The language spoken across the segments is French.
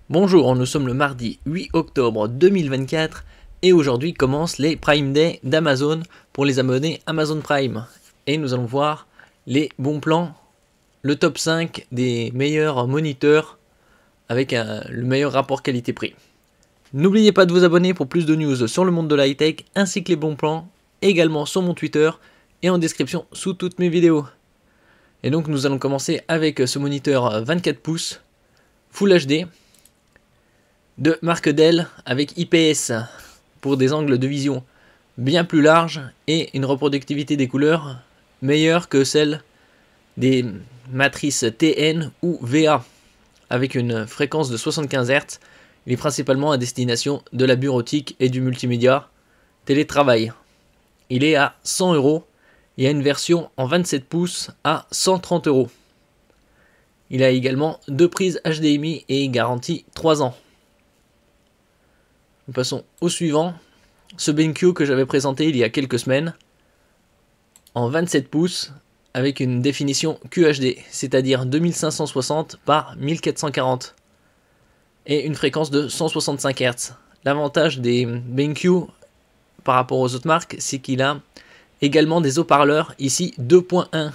Bonjour, nous sommes le mardi 8 octobre 2024 et aujourd'hui commencent les Prime Day d'Amazon pour les abonnés Amazon Prime. Et nous allons voir les bons plans, le top 5 des meilleurs moniteurs avec le meilleur rapport qualité-prix. N'oubliez pas de vous abonner pour plus de news sur le monde de la high-tech ainsi que les bons plans, également sur mon Twitter et en description sous toutes mes vidéos. Et donc nous allons commencer avec ce moniteur 24 pouces Full HD de marque Dell avec IPS pour des angles de vision bien plus larges et une reproductivité des couleurs meilleure que celle des matrices TN ou VA avec une fréquence de 75 Hz. Il est principalement à destination de la bureautique et du multimédia télétravail. Il est à 100 €. Il y a une version en 27 pouces à 130 €. Il a également deux prises HDMI et garantie 3 ans. Nous passons au suivant, ce BenQ que j'avais présenté il y a quelques semaines, en 27 pouces avec une définition QHD, c'est-à-dire 2560 par 1440 et une fréquence de 165 Hz. L'avantage des BenQ par rapport aux autres marques, c'est qu'il a également des haut-parleurs ici 2.1,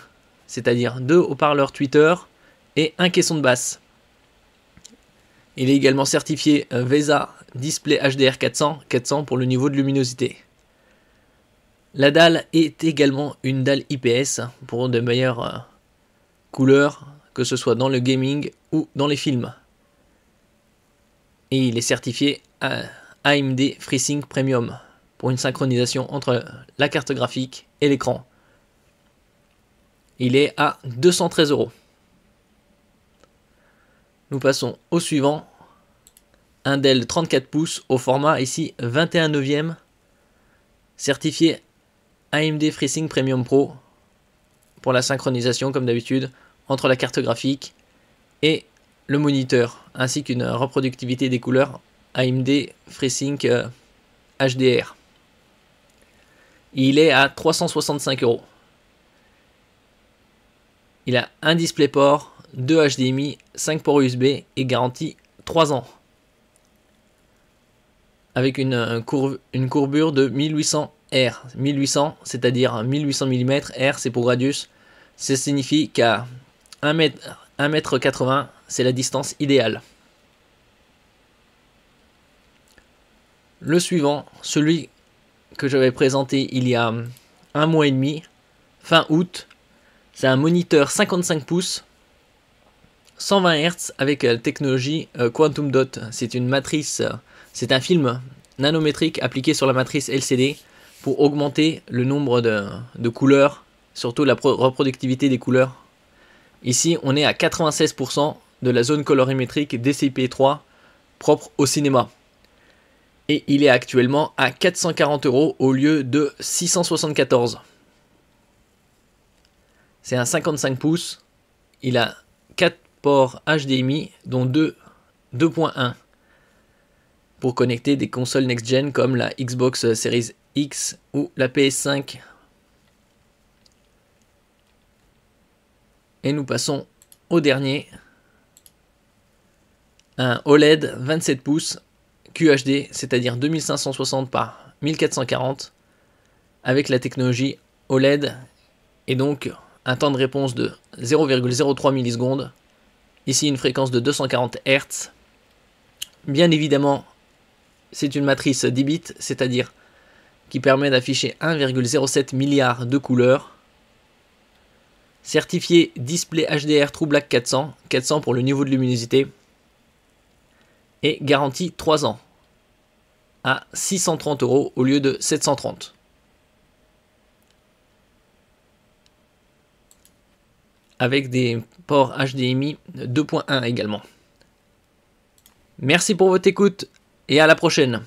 c'est-à-dire deux haut-parleurs tweeters et un caisson de basse. Il est également certifié VESA Display HDR 400 pour le niveau de luminosité. La dalle est également une dalle IPS pour de meilleures couleurs, que ce soit dans le gaming ou dans les films. Et il est certifié AMD FreeSync Premium pour une synchronisation entre la carte graphique et l'écran. Il est à 213 €. Nous passons au suivant, un Dell 34 pouces au format ici 21/9, certifié AMD FreeSync Premium Pro pour la synchronisation comme d'habitude entre la carte graphique et le moniteur, ainsi qu'une reproductivité des couleurs AMD FreeSync HDR. Il est à 365 €. Il a un DisplayPort, 2 HDMI, 5 ports USB et garantie 3 ans. Avec une courbure de 1800 R. 1800, c'est-à-dire 1800 mm, R c'est pour radius. Ça signifie qu'à 1,80 m, c'est la distance idéale. Le suivant, celui que j'avais présenté il y a un mois et demi, fin août, c'est un moniteur 55 pouces, 120 Hz avec la technologie Quantum Dot. C'est une matrice, c'est un film nanométrique appliqué sur la matrice LCD pour augmenter le nombre de couleurs, surtout la reproductivité des couleurs. Ici, on est à 96% de la zone colorimétrique DCP3 propre au cinéma. Et il est actuellement à 440 € au lieu de 674. C'est un 55 pouces. Il a 4 ports HDMI, dont 2.1 pour connecter des consoles next-gen comme la Xbox Series X ou la PS5. Et nous passons au dernier, un OLED 27 pouces QHD, c'est-à-dire 2560 par 1440 avec la technologie OLED et donc un temps de réponse de 0,03 millisecondes. Ici une fréquence de 240 Hz. Bien évidemment, c'est une matrice 10 bits, c'est-à-dire qui permet d'afficher 1,07 milliard de couleurs. Certifié Display HDR TrueBlack 400 pour le niveau de luminosité. Et garantie 3 ans à 630 € au lieu de 730. Avec des ports HDMI 2.1 également. Merci pour votre écoute et à la prochaine.